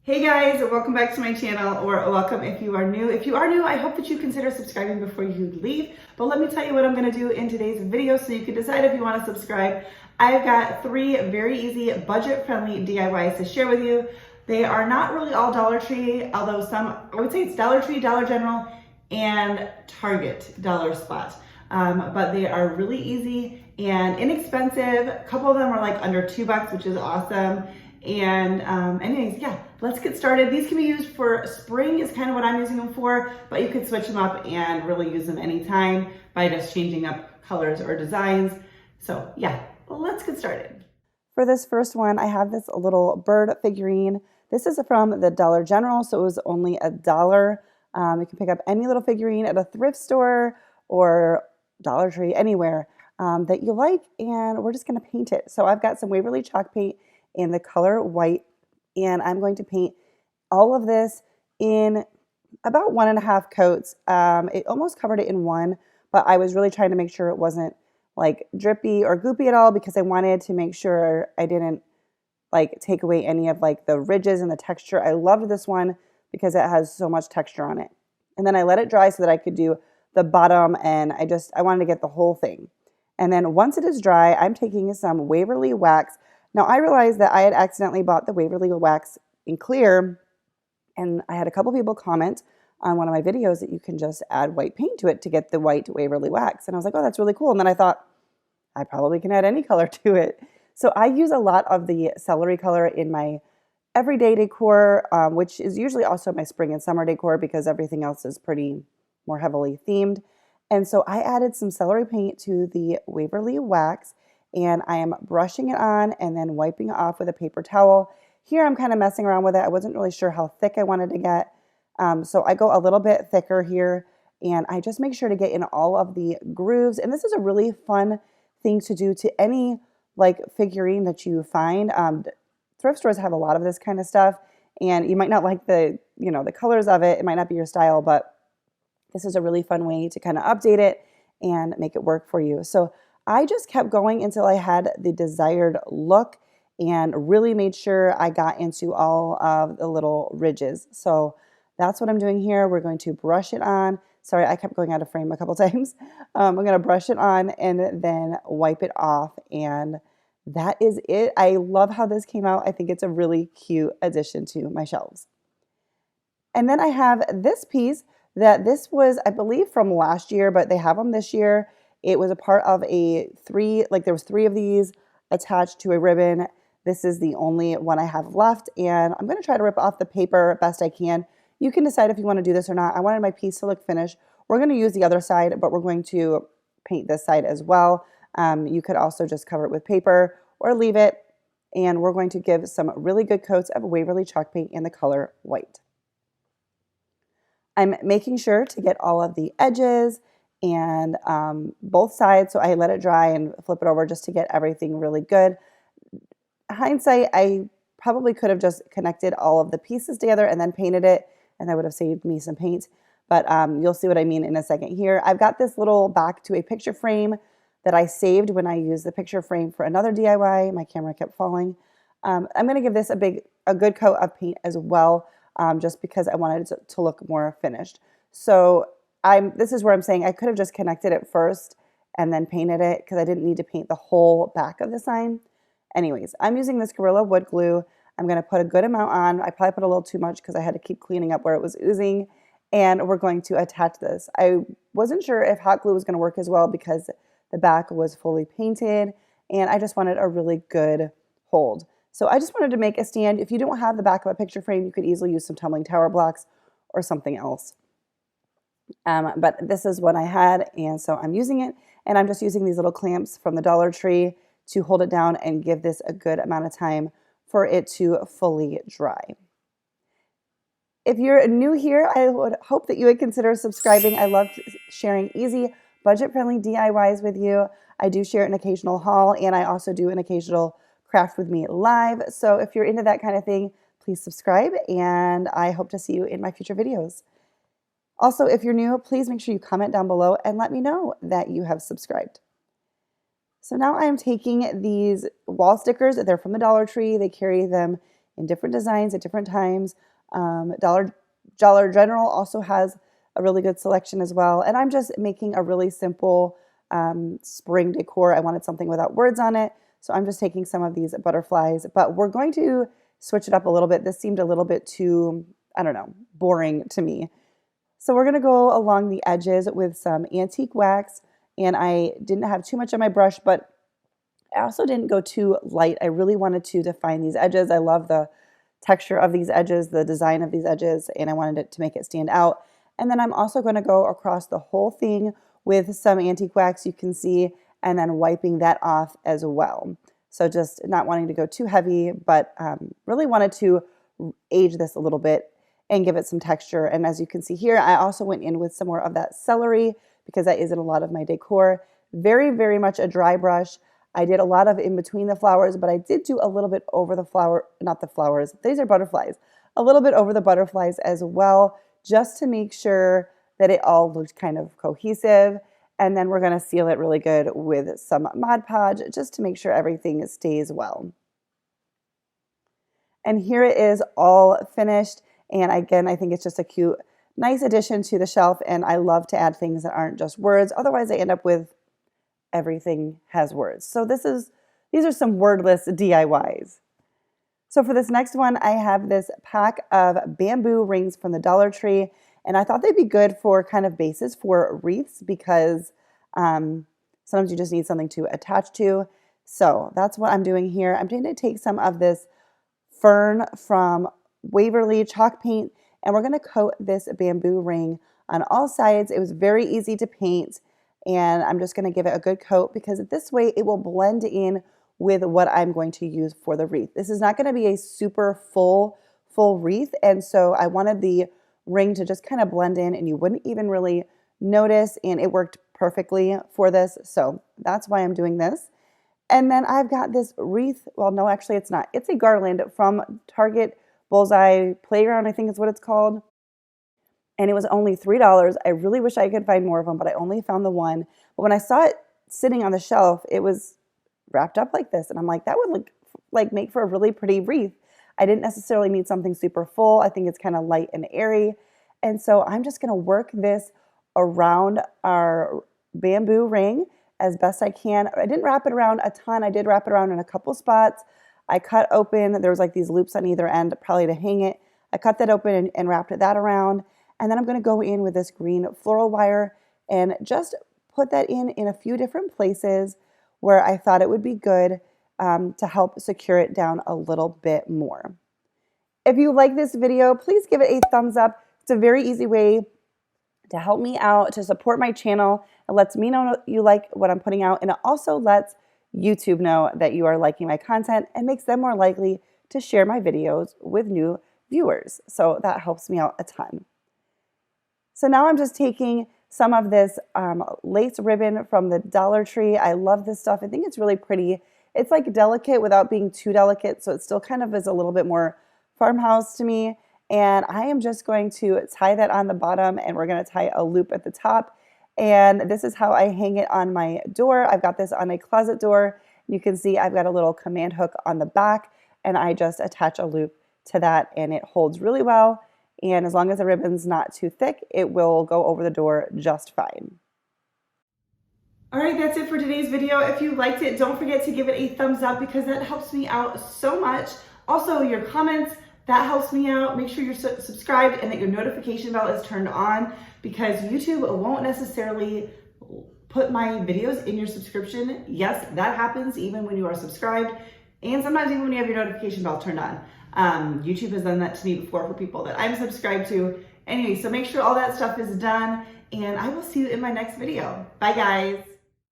Hey guys, welcome back to my channel, or welcome if you are new. If you are new, I hope that you consider subscribing before you leave. But let me tell you what I'm gonna do in today's video so you can decide if you wanna subscribe. I've got 3 very easy, budget-friendly DIYs to share with you. They are not really all Dollar Tree, although some, I would say it's Dollar Tree, Dollar General, and Target dollar spot. But they are really easy and inexpensive. A couple of them are like under $2, which is awesome. And anyways, yeah, let's get started. These can be used for spring is kind of what I'm using them for, but you could switch them up and really use them anytime by just changing up colors or designs. So yeah, let's get started. For this first one, I have this little bird figurine. This is from the Dollar General, so it was only $1. You can pick up any little figurine at a thrift store or Dollar Tree, anywhere that you like, and we're just gonna paint it. So I've got some Waverly chalk paint in the color white, and I'm going to paint all of this in about 1.5 coats. It almost covered it in one, but I was really trying to make sure it wasn't like drippy or goopy at all because I wanted to make sure I didn't like take away any of like the ridges and the texture. I loved this one because it has so much texture on it. And then I let it dry so that I could do the bottom, and I wanted to get the whole thing. And then once it is dry, I'm taking some Waverly wax. Now, I realized that I had accidentally bought the Waverly wax in clear, and I had a couple people comment on one of my videos that you can just add white paint to it to get the white Waverly wax. And I was like, oh, that's really cool. And then I thought, I probably can add any color to it. So I use a lot of the celery color in my everyday decor, which is usually also my spring and summer decor because everything else is pretty more heavily themed. And so I added some celery paint to the Waverly wax, and I am brushing it on and then wiping it off with a paper towel. Here I'm kind of messing around with it. I wasn't really sure how thick I wanted to get. So I go a little bit thicker here, and I just make sure to get in all of the grooves. And this is a really fun thing to do to any like figurine that you find. Thrift stores have a lot of this kind of stuff, and you might not like the colors of it. It might not be your style, but this is a really fun way to kind of update it and make it work for you. So I just kept going until I had the desired look and really made sure I got into all of the little ridges. So that's what I'm doing here. We're going to brush it on. Sorry, I kept going out of frame a couple times. I'm going to brush it on and then wipe it off. And that is it. I love how this came out. I think it's a really cute addition to my shelves. And then I have this piece this was, I believe, from last year, but they have them this year. It was a part of there was 3 of these attached to a ribbon. This is the only one I have left, and I'm going to try to rip off the paper best I can. You can decide if you want to do this or not. I wanted my piece to look finished. We're going to use the other side, but we're going to paint this side as well. You could also just cover it with paper or leave it, and we're going to give some really good coats of Waverly chalk paint in the color white. I'm making sure to get all of the edges and both sides, so I let it dry and flip it over just to get everything really good. Hindsight, I probably could have just connected all of the pieces together and then painted it, and that would have saved me some paint, but you'll see what I mean in a second here. I've got this little back to a picture frame that I saved when I used the picture frame for another DIY. My camera kept falling. I'm going to give this a good coat of paint as well, just because I wanted it to look more finished. So this is where I'm saying I could have just connected it first and then painted it because I didn't need to paint the whole back of the sign. Anyways, I'm using this Gorilla Wood glue. I'm going to put a good amount on. I probably put a little too much because I had to keep cleaning up where it was oozing. And we're going to attach this. I wasn't sure if hot glue was going to work as well because the back was fully painted, and I just wanted a really good hold. So I just wanted to make a stand. If you don't have the back of a picture frame, you could easily use some tumbling tower blocks or something else. But this is what I had, and so I'm using it, and I'm just using these little clamps from the Dollar Tree to hold it down and give this a good amount of time for it to fully dry. If you're new here, I would hope that you would consider subscribing. I love sharing easy, budget-friendly DIYs with you. I do share an occasional haul, and I also do an occasional craft with me live. So if you're into that kind of thing, please subscribe, and I hope to see you in my future videos. Also, if you're new, please make sure you comment down below and let me know that you have subscribed. So now I'm taking these wall stickers. They're from the Dollar Tree. They carry them in different designs at different times. Dollar General also has a really good selection as well. And I'm just making a really simple spring decor. I wanted something without words on it. So I'm just taking some of these butterflies, but we're going to switch it up a little bit. This seemed a little bit too, I don't know, boring to me. So we're going to go along the edges with some antique wax, and I didn't have too much on my brush, but I also didn't go too light. I really wanted to define these edges. I love the texture of these edges, the design of these edges, and I wanted it to make it stand out. And then I'm also going to go across the whole thing with some antique wax, you can see, and then wiping that off as well. So just not wanting to go too heavy, but really wanted to age this a little bit and give it some texture. And as you can see here, I also went in with some more of that celery because that is in a lot of my decor. Very, very much a dry brush. I did a lot of in between the flowers, but I did do a little bit over the flower, not the flowers, these are butterflies, a little bit over the butterflies as well, just to make sure that it all looked kind of cohesive. And then we're going to seal it really good with some Mod Podge just to make sure everything stays well. And here it is all finished. And again, I think it's just a cute, nice addition to the shelf. And I love to add things that aren't just words. Otherwise, I end up with everything has words. So these are some wordless DIYs. So for this next one, I have this pack of bamboo rings from the Dollar Tree. And I thought they'd be good for kind of bases for wreaths because sometimes you just need something to attach to. So that's what I'm doing here. I'm going to take some of this fern from Waverly chalk paint, and we're going to coat this bamboo ring on all sides. It was very easy to paint, and I'm just going to give it a good coat because this way it will blend in with what I'm going to use for the wreath. This is not going to be a super full wreath, and so I wanted the ring to just kind of blend in and you wouldn't even really notice, and it worked perfectly for this. So that's why I'm doing this. And then I've got this wreath. Well, no, actually it's not. It's a garland from Target Bullseye Playground, I think is what it's called. And it was only $3. I really wish I could find more of them, but I only found the one. But when I saw it sitting on the shelf, it was wrapped up like this. And I'm like, that would look like make for a really pretty wreath. I didn't necessarily need something super full. I think it's kind of light and airy. And so I'm just going to work this around our bamboo ring as best I can. I didn't wrap it around a ton. I did wrap it around in a couple spots. I cut open, there was like these loops on either end, probably to hang it. I cut that open and wrapped that around. And then I'm going to go in with this green floral wire and just put that in a few different places where I thought it would be good to help secure it down a little bit more. If you like this video, please give it a thumbs up. It's a very easy way to help me out, to support my channel. It lets me know you like what I'm putting out, and it also lets YouTube know that you are liking my content and makes them more likely to share my videos with new viewers. So that helps me out a ton. So now I'm just taking some of this lace ribbon from the Dollar Tree. I love this stuff. I think it's really pretty. It's like delicate without being too delicate, so it still kind of is a little bit more farmhouse to me. And I am just going to tie that on the bottom, and we're going to tie a loop at the top. And this is how I hang it on my door. I've got this on a closet door. You can see I've got a little command hook on the back, and I just attach a loop to that, and it holds really well. And as long as the ribbon's not too thick, it will go over the door just fine. All right, that's it for today's video. If you liked it, don't forget to give it a thumbs up because that helps me out so much. Also, your comments, that helps me out. Make sure you're subscribed and that your notification bell is turned on because YouTube won't necessarily put my videos in your subscription. Yes, that happens even when you are subscribed and sometimes even when you have your notification bell turned on. YouTube has done that to me before for people that I'm subscribed to. Anyway, so make sure all that stuff is done and I will see you in my next video. Bye guys.